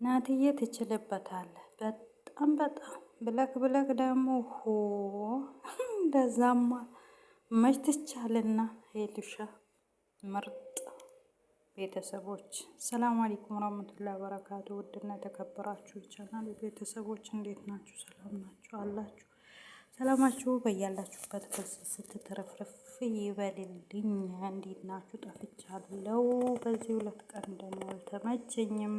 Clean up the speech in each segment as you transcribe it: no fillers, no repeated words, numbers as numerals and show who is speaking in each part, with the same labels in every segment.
Speaker 1: ናትዬ ትችልበታለህ በጣም በጣም ብለክ ደግሞ ሆ እንደዛማ መች ትቻልና ሄሉሻ ምርጥ ቤተሰቦች ሰላም አለይኩም ወራህመቱላሂ ወበረካቱ። ውድና የተከበራችሁ ቻናል ቤተሰቦች እንዴት ናችሁ? ሰላም ናችሁ አላችሁ? ሰላማችሁ በያላችሁበት ስትተረፍረፍ ይበልልኝ። እንዴት ናችሁ? ጠፍቻለሁ። በዚህ 2 ቀን ደግሞ አልተመቸኝም።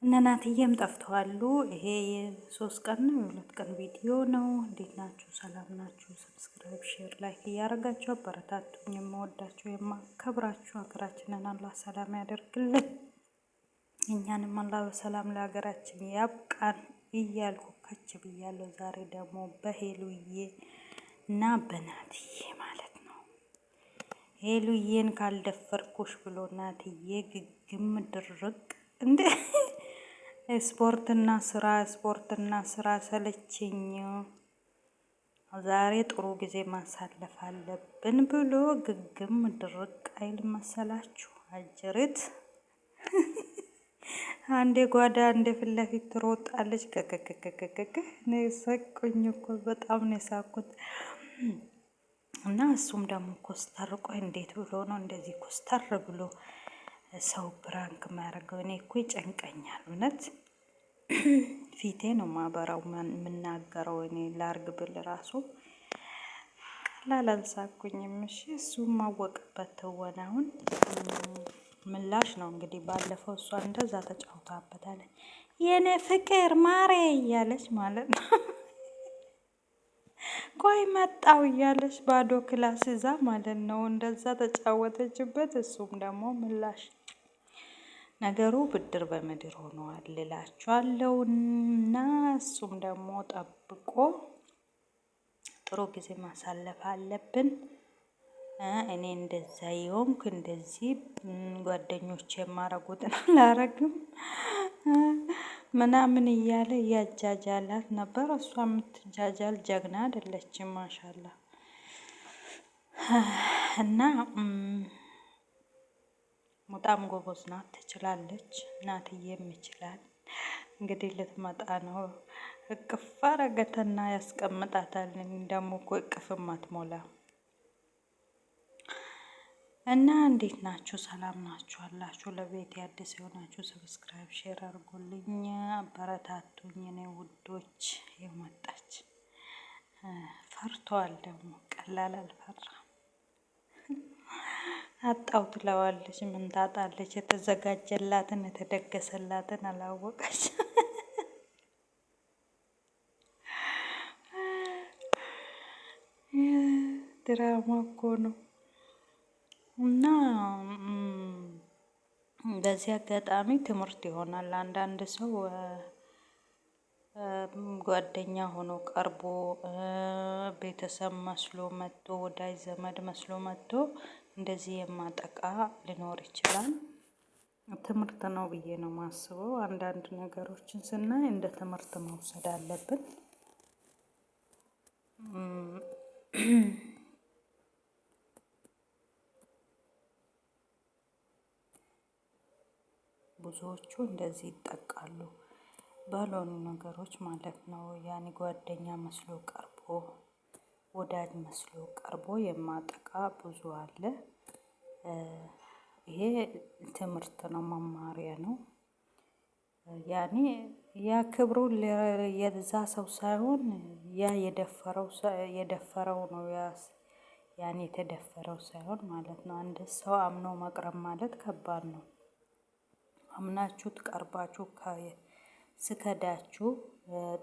Speaker 1: እነ ናትዬም ጠፍተዋሉ። ይሄ የ3 ቀን ነው የ2 ቀን ቪዲዮ ነው። እንዴት ናችሁ? ሰላም ናችሁ? ሰብስክራይብ፣ ሼር፣ ላይክ እያደረጋችሁ አበረታቱኝ። የምወዳችሁ የማከብራችሁ ሀገራችንን አላህ ሰላም ያደርግልን፣ እኛንም አላህ በሰላም ለሀገራችን ያብቃን እያልኩ ከች ብያለሁ። ዛሬ ደግሞ በሄሉዬ እና በናትዬ ማለት ነው። ሄሉዬን ካልደፈርኩሽ ብሎ ናትዬ ግግም ድርቅ እንደ ስፖርትና ስራ ሰለችኝ፣ ዛሬ ጥሩ ጊዜ ማሳለፍ አለብን ብሎ ግግም ድርቅ አይል መሰላችሁ? አጅርት አንዴ ጓዳ አንዴ ፊት ለፊት ትሮጣለች። ከከከከከከ ነው ሰቁኝ እኮ በጣም ነው የሳኩት። እና እሱም ደግሞ ኮስተር ቆይ እንዴት ብሎ ነው እንደዚህ ኮስተር ብሎ ሰው ብራንክ ማያደርገው? እኔ እኮ ይጨንቀኛል እውነት። ፊቴ ነው ማበራው የምናገረው እኔ ላርግ ብል ራሱ ቀላል አልሳኩኝም። እሺ እሱም ማወቅበት ተወናውን ምላሽ ነው እንግዲህ። ባለፈው እሷ እንደዛ ተጫውታበታለች። የኔ ፍቅር ማሬ እያለች ማለት ነው። ቆይ መጣው እያለች ባዶ ክላስ ይዛ ማለት ነው እንደዛ ተጫወተችበት። እሱም ደግሞ ምላሽ ነገሩ ብድር በምድር ሆኗል እላችኋለሁ። እና እሱም ደግሞ ጠብቆ ጥሩ ጊዜ ማሳለፍ አለብን። እኔ እንደዛ የሆንኩ እንደዚህ ጓደኞች የማረጉትን አላረግም ምናምን እያለ እያጃጃላት ነበር። እሷ የምትጃጃል ጀግና አይደለችም ማሻላ። እና በጣም ጎበዝ ናት፣ ትችላለች። ናትዬም ይችላል። እንግዲህ ልትመጣ ነው። እቅፍ አረገተና ያስቀምጣታል። ደግሞ እኮ እቅፍም አትሞላ። እና እንዴት ናችሁ? ሰላም ናችሁ አላችሁ? ለቤት አዲስ የሆናችሁ ሰብስክራይብ፣ ሼር አድርጉልኝ፣ አበረታቱኝ። እኔ ውዶች የመጣች ፈርቷል። ደግሞ ቀላል አልፈራም። አጣው ትለዋለች። ምን ታጣለች? የተዘጋጀላትን የተደገሰላትን አላወቀች። ድራማ እኮ ነው። እና በዚህ አጋጣሚ ትምህርት ይሆናል። አንዳንድ ሰው ጓደኛ ሆኖ ቀርቦ ቤተሰብ መስሎ መጥቶ ወዳጅ ዘመድ መስሎ መጥቶ እንደዚህ የማጠቃ ሊኖር ይችላል። ትምህርት ነው ብዬ ነው ማስበው። አንዳንድ ነገሮችን ስናይ እንደ ትምህርት መውሰድ አለብን። ብዙዎቹ እንደዚህ ይጠቃሉ ባልሆኑ ነገሮች ማለት ነው። ያኔ ጓደኛ መስሎ ቀርቦ ወዳጅ መስሎ ቀርቦ የማጠቃ ብዙ አለ። ይሄ ትምህርት ነው፣ መማሪያ ነው። ያኔ ያ ክብሩን የዛ ሰው ሳይሆን ያ የደፈረው ነው። ያኔ የተደፈረው ሳይሆን ማለት ነው። አንድ ሰው አምኖ መቅረብ ማለት ከባድ ነው። አምናችሁት ቀርባችሁ ስከዳችሁ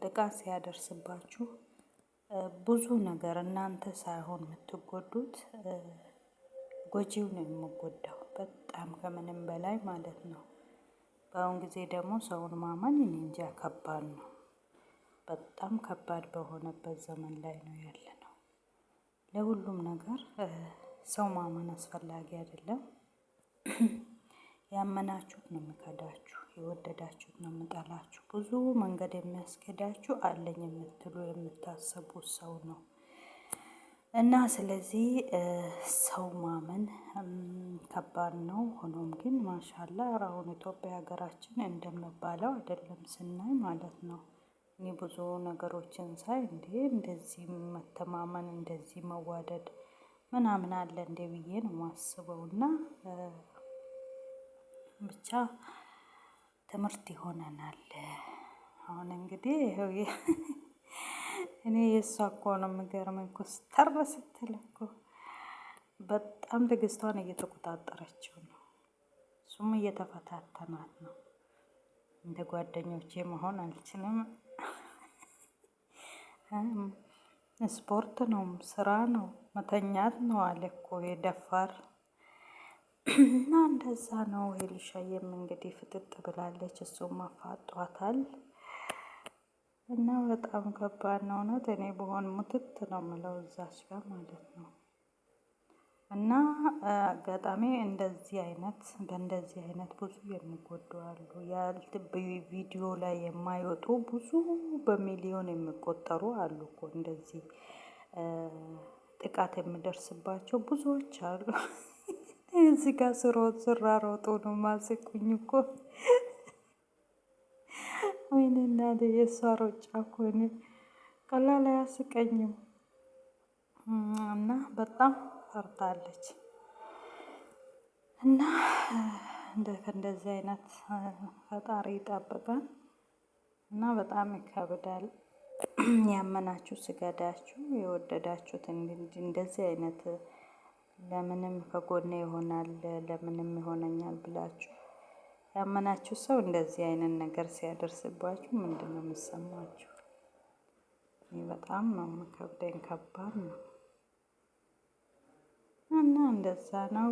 Speaker 1: ጥቃት ሲያደርስባችሁ ብዙ ነገር እናንተ ሳይሆን የምትጎዱት ጎጂው ነው የሚጎዳው፣ በጣም ከምንም በላይ ማለት ነው። በአሁን ጊዜ ደግሞ ሰውን ማመን እኔ እንጃ ከባድ ነው። በጣም ከባድ በሆነበት ዘመን ላይ ነው ያለነው። ለሁሉም ነገር ሰው ማመን አስፈላጊ አይደለም። ያመናችሁት ነው የሚከዳችሁ፣ የወደዳችሁት ነው የሚጠላችሁ። ብዙ መንገድ የሚያስኬዳችሁ አለኝ የምትሉ የምታስቡት ሰው ነው እና ስለዚህ ሰው ማመን ከባድ ነው። ሆኖም ግን ማሻላ አሁን ኢትዮጵያ ሀገራችን እንደምባለው አይደለም ስናይ ማለት ነው። እኔ ብዙ ነገሮችን ሳይ እንዴ እንደዚህ መተማመን እንደዚህ መዋደድ ምናምን አለ እንዴ ብዬ ነው የማስበው። እና ብቻ ትምህርት ይሆነናል። አሁን እንግዲህ ይኸው እኔ የእሷ እኮ ነው የሚገርመኝ። ኮስተር ስትል እኮ በጣም ትዕግስቷን እየተቆጣጠረችው ነው፣ እሱም እየተፈታተናት ነው። እንደ ጓደኞቼ መሆን አልችልም። ስፖርት ነው፣ ስራ ነው፣ መተኛት ነው አለ እኮ የደፋር እና እንደዛ ነው። ሄሉሻዬም እንግዲህ ፍጥጥ ብላለች፣ እሱም አፋጧታል። እና በጣም ከባድ ነው እውነት። እኔ በሆን ሙትት ነው ምለው እዛች ጋር ማለት ነው። እና አጋጣሚ እንደዚህ አይነት በእንደዚህ አይነት ብዙ የሚጎዱ አሉ። ቪዲዮ ላይ የማይወጡ ብዙ በሚሊዮን የሚቆጠሩ አሉ እኮ እንደዚህ ጥቃት የሚደርስባቸው ብዙዎች አሉ። እዚህ ጋር ስራሮጡ ነው ማስቁኝ እኮ። ወይኔ እናቴ የእሷ ሮጫ እኮ እኔ ቀላል አያስቀኝም። እና በጣም ፈርታለች። እና ከእንደዚህ አይነት ፈጣሪ ይጠብቃል። እና በጣም ይከብዳል። ያመናችሁ ስገዳችሁ፣ የወደዳችሁት እንደዚህ አይነት ለምንም ከጎኔ ይሆናል ለምንም ይሆነኛል ብላችሁ ያመናችሁ ሰው እንደዚህ አይነት ነገር ሲያደርስባችሁ ምንድን ነው የሚሰማችሁ? እኔ በጣም ነው የሚከብደኝ፣ ከባድ ነው። እና እንደዛ ነው።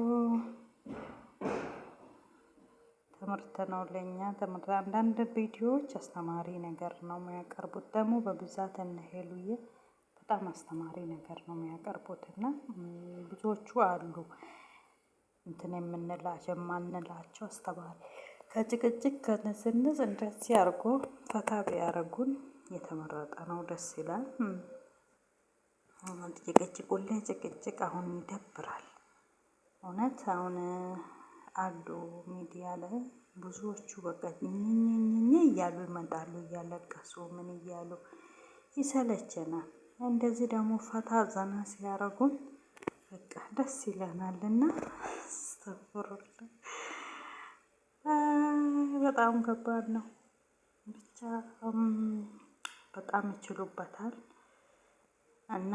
Speaker 1: ትምህርት ነው ለኛ ትምህርት። አንዳንድ ቪዲዮዎች አስተማሪ ነገር ነው የሚያቀርቡት። ደግሞ በብዛት እነ ሄሉዬ በጣም አስተማሪ ነገር ነው የሚያቀርቡት። እና ብዙዎቹ አሉ እንትን የምንላቸው የማንላቸው አስተማሪ ከጭቅጭቅ ከንዝንዝ እንደዚህ አድርጎ ፈታ ቢያደርጉን የተመረጠ ነው። ደስ ይላል። ጭቅጭቅ ሁሌ ጭቅጭቅ አሁን ይደብራል እውነት። አሁን አሉ ሚዲያ ላይ ብዙዎቹ በቃ ኝኝኝኝ እያሉ ይመጣሉ፣ እያለቀሱ ምን እያሉ ይሰለቸናል። እንደዚህ ደግሞ ፈታ ዘና ሲያደርጉን በቃ ደስ ይለናልና አስተፍሩላ በጣም ከባድ ነው። ብቻ በጣም ይችሉበታል። እና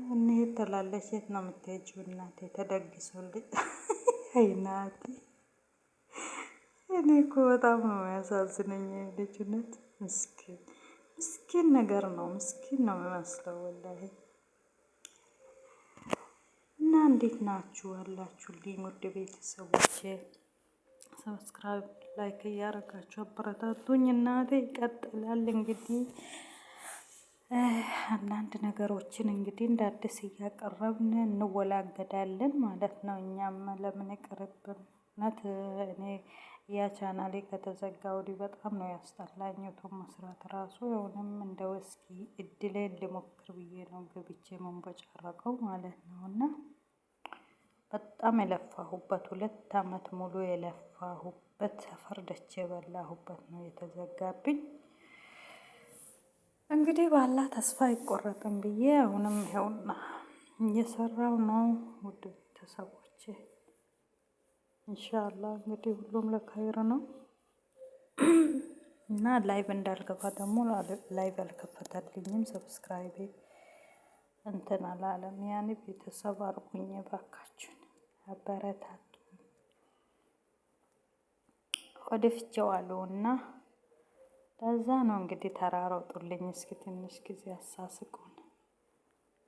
Speaker 1: እንሂድ ትላለች። የት ነው የምትሄጂው እናቴ? ተደግሶልኝ። አይ እናቴ እኔ እኮ በጣም ነው የሚያሳዝነኝ ልጅነት። ምስኪን ምስኪን ነገር ነው፣ ምስኪን ነው የሚመስለው ወላሂ። እና እንዴት ናችሁ አላችሁልኝ ውድ ቤተሰቦቼ? ሰብስክራይብ ላይክ እያደረጋችሁ አበረታቱኝ። እናቴ ይቀጥላል እንግዲህ አንዳንድ ነገሮችን እንግዲህ እንደ አዲስ እያቀረብን እንወላገዳለን ማለት ነው። እኛም ለምን ይቅርብን። እውነት እኔ ያ ቻናሌ ከተዘጋ ወዲህ በጣም ነው ያስጠላኝ። ዩቱብ መስራት ራሱ የሆነም እንደው እስኪ እድሌን ልሞክር ብዬ ነው ገብቼ መንቦጫረቀው ማለት ነው። እና በጣም የለፋሁበት 2 አመት ሙሉ የለፋሁበት ፈርደቼ የበላሁበት ነው የተዘጋብኝ። እንግዲህ ባላ ተስፋ አይቆረጥም ብዬ አሁንም ይኸውና እየሰራው ነው ውድ ቤተሰቦቼ። ኢንሻአላህ እንግዲህ ሁሉም ለኸይር ነው። እና ላይቭ እንዳልገባ ደግሞ ላይቭ አልከፈተልኝም። ሰብስክራይቤ እንትን አላለም። ያኔ ቤተሰብ አርጉኝ ባካችሁን፣ አበረታቱ። ወደፍቼዋለሁና ለዛ ነው እንግዲህ ተራሮጡልኝ። እስኪ ትንሽ ጊዜ አሳስቁን።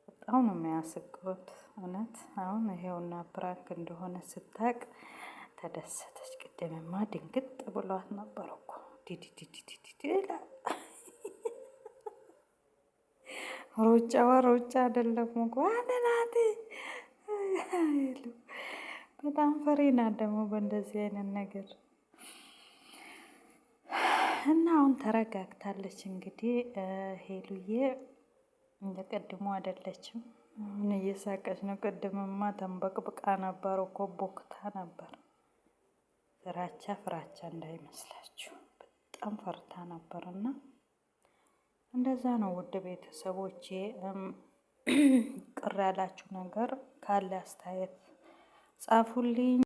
Speaker 1: በጣም ነው የሚያስቁት እውነት። አሁን ይሄውና ፕራንክ እንደሆነ ስታቅ ተደሰተች። ቅድምማ ድንግጥ ብሏት ነበር እኮ ዲዲዲዲዲዲ ይላል። ሩጫዋ ሩጫ አይደለም እኮ አነናቴ። በጣም ፈሪ ናት ደግሞ በእንደዚህ አይነት ነገር። እና አሁን ተረጋግታለች እንግዲህ ሄሉዬ እንደ ቅድሙ አይደለችም። ምን እየሳቀች ነው? ቅድምማ ተንበቅብቃ ነበር እኮ ቦክታ ነበር። ፍራቻ ፍራቻ እንዳይመስላችሁ በጣም ፈርታ ነበርና እንደዛ ነው። ውድ ቤተሰቦቼ ቅር ያላችሁ ነገር ካለ አስተያየት ጻፉልኝ።